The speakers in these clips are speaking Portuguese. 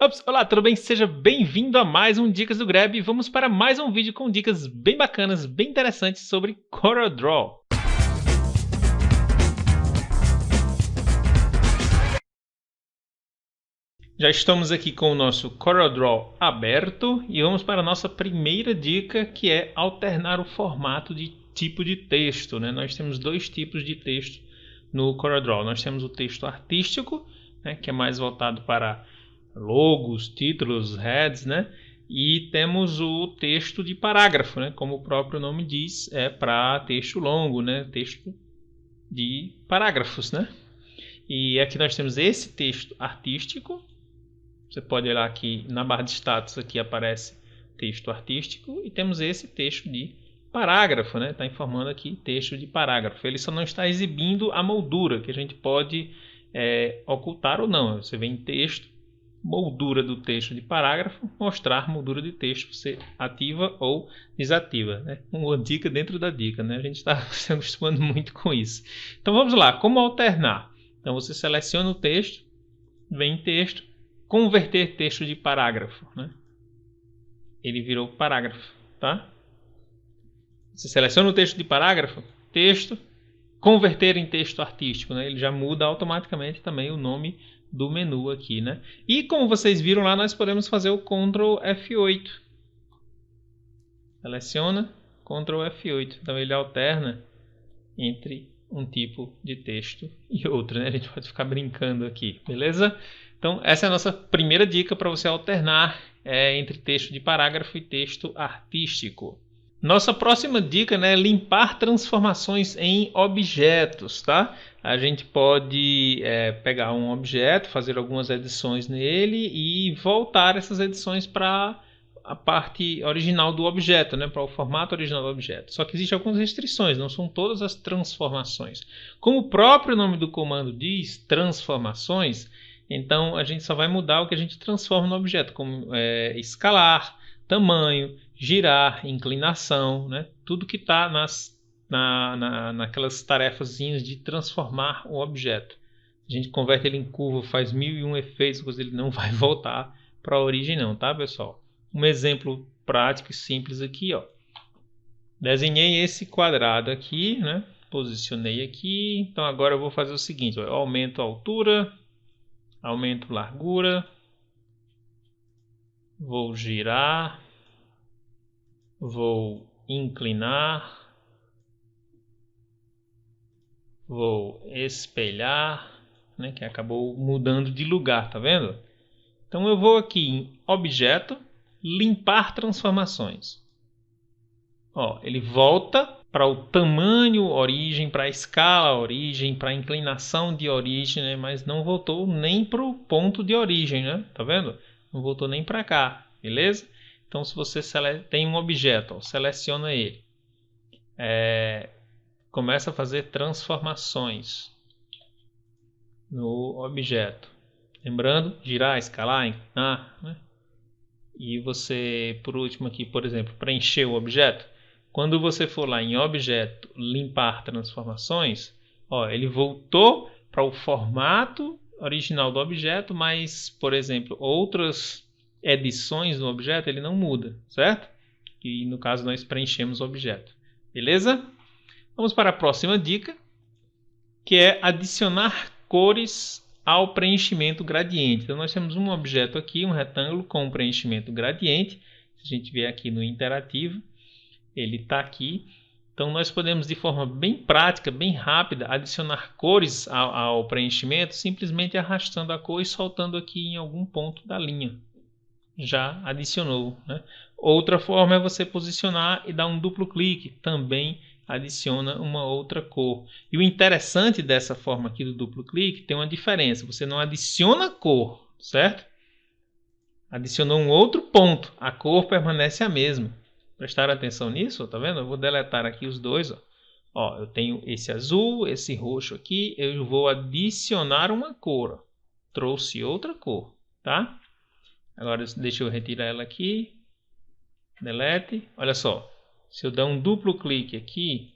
Ops, olá, tudo bem? Seja bem-vindo a mais um Dicas do Grab e vamos para mais um vídeo com dicas bem bacanas, bem interessantes sobre CorelDRAW. Já estamos aqui com o nosso CorelDRAW aberto e vamos para a nossa primeira dica, que é alternar o formato de tipo de texto, né? Nós temos dois tipos de texto no CorelDRAW. Nós temos o texto artístico, né, que é mais voltado para logos, títulos, heads, né? E temos o texto de parágrafo, né? Como o próprio nome diz, é para texto longo, né? Texto de parágrafos, né? E aqui nós temos esse texto artístico. Você pode olhar aqui na barra de status, aqui aparece texto artístico e temos esse texto de parágrafo, né? Está informando aqui texto de parágrafo. Ele só não está exibindo a moldura, que a gente pode ocultar ou não. Você vem em texto, moldura do texto de parágrafo, mostrar moldura de texto, você ativa ou desativa, né? Uma dica dentro da dica, né? A gente está se acostumando muito com isso. Então vamos lá, como alternar? Então você seleciona o texto, vem em texto, converter texto de parágrafo, né? Ele virou parágrafo, tá? Você seleciona o texto de parágrafo, texto, converter em texto artístico, né? Ele já muda automaticamente também o nome do menu aqui, né? E como vocês viram lá, nós podemos fazer o Ctrl F8. Seleciona, Ctrl F8. Então ele alterna entre um tipo de texto e outro, né? A gente pode ficar brincando aqui, beleza? Então essa é a nossa primeira dica para você alternar entre texto de parágrafo e texto artístico. Nossa próxima dica, né, é limpar transformações em objetos, tá? A gente pode pegar um objeto, fazer algumas edições nele e voltar essas edições para a parte original do objeto, né, para o formato original do objeto. Só que existem algumas restrições, não são todas as transformações. Como o próprio nome do comando diz, transformações, então a gente só vai mudar o que a gente transforma no objeto, como escalar, tamanho, girar, inclinação, né? Tudo que está naquelas tarefazinhas de transformar o objeto. A gente converte ele em curva, faz 1001 efeitos, depois ele não vai voltar para a origem não, tá, pessoal? Um exemplo prático e simples aqui, ó. Desenhei esse quadrado aqui, né? Posicionei aqui. Então agora eu vou fazer o seguinte, ó. Eu aumento a altura, aumento a largura, vou girar, vou inclinar, vou espelhar, né, que acabou mudando de lugar, tá vendo? Então eu vou aqui em objeto, limpar transformações. Ó, ele volta para o tamanho origem, para a escala origem, para a inclinação de origem, né, mas não voltou nem para o ponto de origem, né? Tá vendo? Não voltou nem para cá, beleza? Então, se você tem um objeto, ó, seleciona ele. Começa a fazer transformações no objeto. Lembrando, girar, escalar, inclinar, né? E você, por último aqui, por exemplo, preencher o objeto. Quando você for lá em objeto, limpar transformações, ó, ele voltou para o formato original do objeto, mas, por exemplo, outras edições do objeto ele não muda, certo? E no caso nós preenchemos o objeto. Beleza? Vamos para a próxima dica, que é adicionar cores ao preenchimento gradiente. Então nós temos um objeto aqui, um retângulo com preenchimento gradiente. Se a gente vier aqui no interativo, ele está aqui. Então nós podemos de forma bem prática, bem rápida, adicionar cores ao preenchimento, simplesmente arrastando a cor e soltando aqui em algum ponto da linha. Já adicionou, né? Outra forma é você posicionar e dar um duplo clique, também adiciona uma outra cor. E o interessante dessa forma aqui do duplo clique tem uma diferença, você não adiciona cor, certo? Adicionou um outro ponto, a cor permanece a mesma. Prestaram atenção nisso? Tá vendo? Eu vou deletar aqui os dois, ó. Ó, eu tenho esse azul, esse roxo aqui, eu vou adicionar uma cor, ó. Trouxe outra cor, tá? Agora deixa eu retirar ela aqui. Delete. Olha só. Se eu der um duplo clique aqui,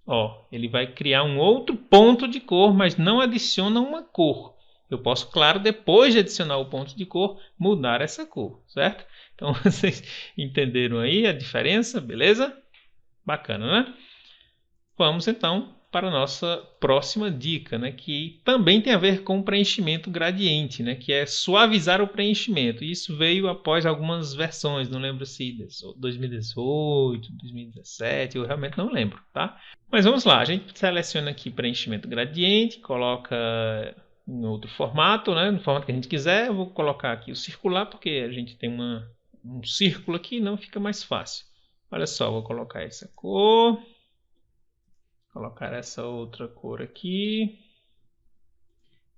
ó, ele vai criar um outro ponto de cor, mas não adiciona uma cor. Eu posso, claro, depois de adicionar o ponto de cor, mudar essa cor, certo? Então, vocês entenderam aí a diferença, beleza? Bacana, né? Vamos, então, para a nossa próxima dica, né? Que também tem a ver com preenchimento gradiente, né? Que é suavizar o preenchimento. Isso veio após algumas versões, não lembro se 2018, 2017, eu realmente não lembro, tá? Mas vamos lá, a gente seleciona aqui preenchimento gradiente, coloca em outro formato, né? No formato que a gente quiser. Eu vou colocar aqui o circular, porque a gente tem um círculo aqui, não fica mais fácil. Olha só, vou colocar essa cor, colocar essa outra cor aqui.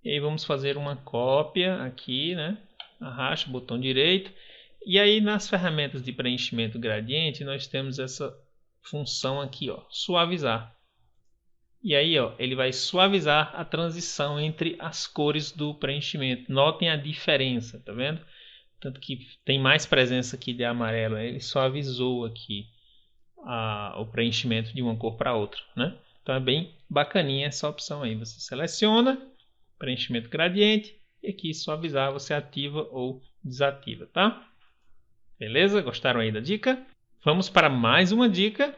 E aí vamos fazer uma cópia aqui, né? Arraste, botão direito. E aí nas ferramentas de preenchimento gradiente, nós temos essa função aqui, ó, suavizar. E aí, ó, ele vai suavizar a transição entre as cores do preenchimento. Notem a diferença, tá vendo? Tanto que tem mais presença aqui de amarelo. Ele suavizou aqui o preenchimento de uma cor para outra, né? Então é bem bacaninha essa opção aí. Você seleciona preenchimento gradiente e aqui suavizar você ativa ou desativa, tá? Beleza? Gostaram aí da dica? Vamos para mais uma dica.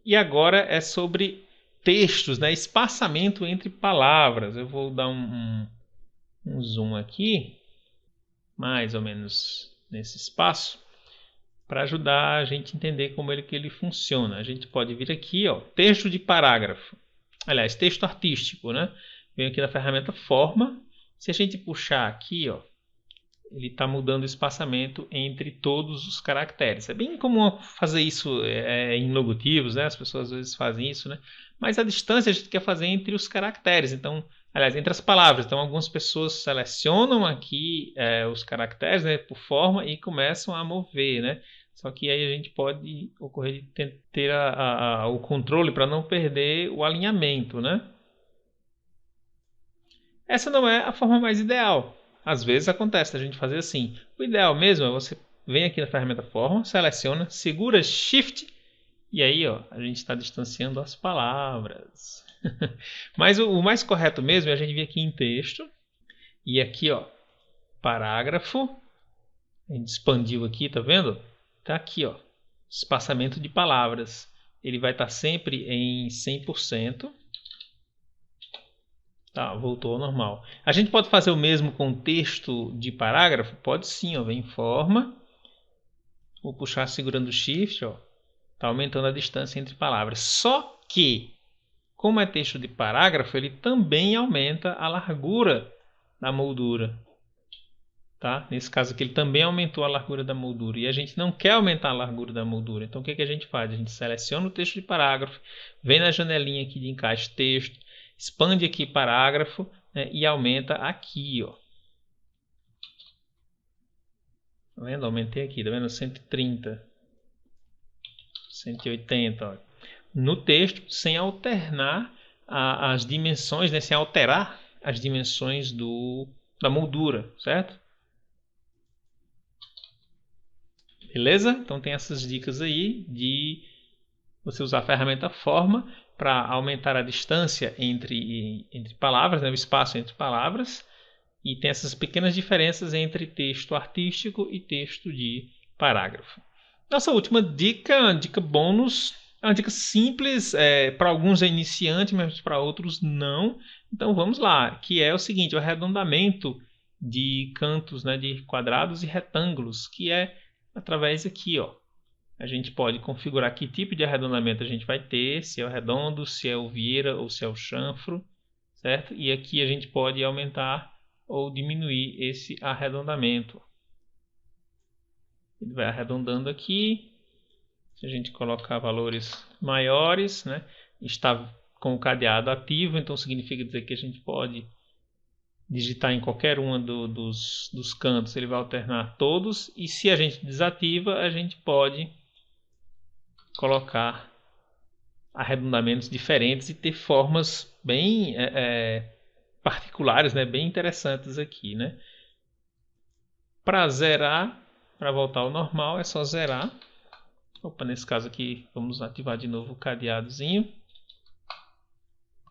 E agora é sobre textos, né? Espaçamento entre palavras. Eu vou dar um zoom aqui, mais ou menos nesse espaço, para ajudar a gente a entender como que ele funciona. A gente pode vir aqui, ó, texto de parágrafo. Aliás, texto artístico, né? Vem aqui na ferramenta forma. Se a gente puxar aqui, ó, ele está mudando o espaçamento entre todos os caracteres. É bem comum fazer isso em logotipos, né? As pessoas às vezes fazem isso, né? Mas a distância a gente quer fazer entre os caracteres. Então, aliás, entre as palavras. Então, algumas pessoas selecionam aqui os caracteres, né, por forma e começam a mover, né? Só que aí a gente pode ocorrer de ter o controle para não perder o alinhamento, né? Essa não é a forma mais ideal. Às vezes acontece a gente fazer assim. O ideal mesmo é você vem aqui na ferramenta forma, seleciona, segura Shift e aí, ó, a gente está distanciando as palavras. Mas o mais correto mesmo é a gente vir aqui em texto e aqui, ó, parágrafo. A gente expandiu aqui, tá vendo? Tá aqui, ó, espaçamento de palavras. Ele vai estar sempre em 100%. Tá, voltou ao normal. A gente pode fazer o mesmo com texto de parágrafo? Pode sim, ó, vem em forma. Vou puxar segurando o Shift, ó. Tá aumentando a distância entre palavras. Só que, como é texto de parágrafo, ele também aumenta a largura da moldura. Tá? Nesse caso aqui, ele também aumentou a largura da moldura. E a gente não quer aumentar a largura da moldura. Então, o que a gente faz? A gente seleciona o texto de parágrafo, vem na janelinha aqui de encaixe texto, expande aqui parágrafo, né, e aumenta aqui, ó. Tá vendo? Aumentei aqui, tá vendo? 130, 180, ó. No texto, sem alternar as dimensões, né, sem alterar as dimensões da moldura, certo? Beleza? Então tem essas dicas aí de você usar a ferramenta forma para aumentar a distância entre palavras, né, o espaço entre palavras, e tem essas pequenas diferenças entre texto artístico e texto de parágrafo. Nossa última dica, uma dica bônus, é uma dica simples, para alguns é iniciante, mas para outros não. Então vamos lá, que é o seguinte, o arredondamento de cantos, né, de quadrados e retângulos, que é através aqui, ó. A gente pode configurar que tipo de arredondamento a gente vai ter, se é o redondo, se é o vieira ou se é o chanfro, certo? E aqui a gente pode aumentar ou diminuir esse arredondamento. Ele vai arredondando aqui. Se a gente colocar valores maiores, né, está com o cadeado ativo, então significa dizer que a gente pode digitar em qualquer uma dos cantos, ele vai alternar todos. E se a gente desativa, a gente pode colocar arredondamentos diferentes e ter formas bem particulares, né? Bem interessantes aqui, né? Para zerar, para voltar ao normal, é só zerar. Opa, nesse caso aqui, vamos ativar de novo o cadeadozinho.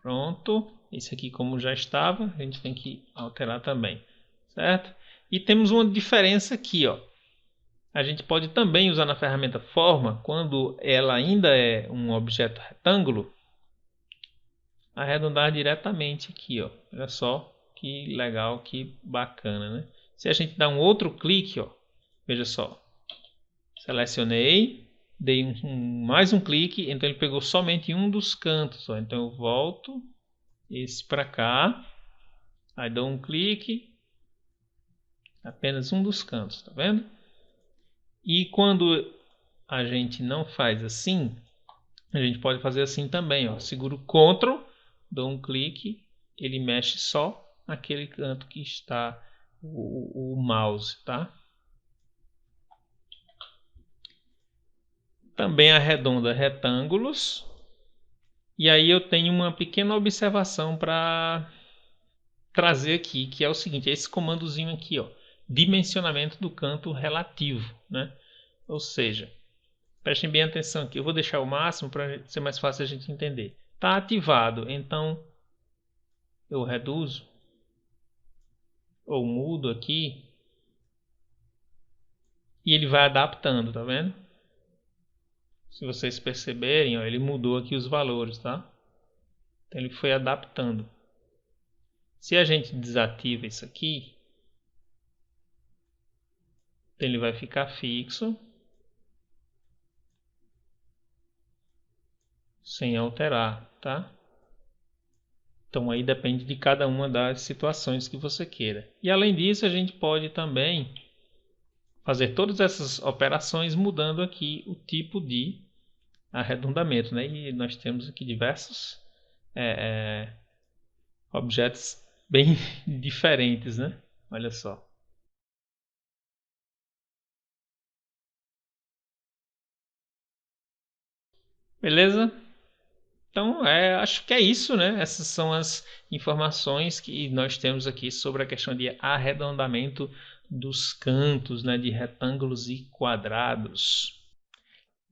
Pronto. esse aqui como já estava, a gente tem que alterar também, certo? E temos uma diferença aqui, ó. A gente pode também usar na ferramenta forma, quando ela ainda é um objeto retângulo, arredondar diretamente aqui, ó. Olha só que legal, que bacana, né? Se a gente dar um outro clique, ó, veja só. Selecionei, dei mais um clique, então ele pegou somente um dos cantos, ó. Então eu volto esse para cá, aí dou um clique, apenas um dos cantos, tá vendo? E quando a gente não faz assim, a gente pode fazer assim também, ó. Seguro Ctrl, dou um clique, ele mexe só aquele canto que está o mouse, tá? Também arredonda retângulos. E aí eu tenho uma pequena observação para trazer aqui, que é o seguinte, é esse comandozinho aqui, ó, dimensionamento do canto relativo, né? Ou seja, prestem bem atenção aqui, eu vou deixar o máximo para ser mais fácil a gente entender. Está ativado, então eu reduzo ou mudo aqui e ele vai adaptando, tá vendo? Se vocês perceberem, ó, ele mudou aqui os valores, tá? Então ele foi adaptando. Se a gente desativa isso aqui, então ele vai ficar fixo, sem alterar, tá? Então aí depende de cada uma das situações que você queira. E além disso, a gente pode também fazer todas essas operações mudando aqui o tipo de arredondamento, né? E nós temos aqui diversos objetos bem diferentes, né? Olha só. Beleza? Então, acho que é isso, né? Essas são as informações que nós temos aqui sobre a questão de arredondamento dos cantos, né? De retângulos e quadrados.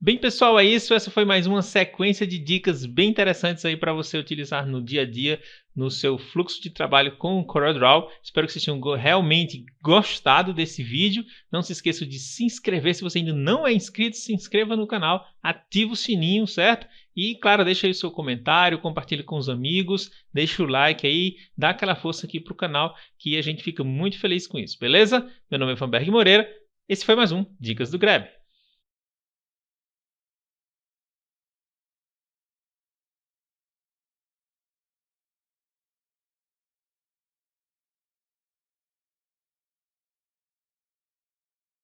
Bem, pessoal, é isso. Essa foi mais uma sequência de dicas bem interessantes aí para você utilizar no dia a dia, no seu fluxo de trabalho com o CorelDRAW. Espero que vocês tenham realmente gostado desse vídeo. Não se esqueça de se inscrever. Se você ainda não é inscrito, se inscreva no canal, ativa o sininho, certo? E, claro, deixa aí o seu comentário, compartilhe com os amigos, deixa o like aí, dá aquela força aqui para o canal, que a gente fica muito feliz com isso, beleza? Meu nome é Vanberg Moreira. Esse foi mais um Dicas do Grab.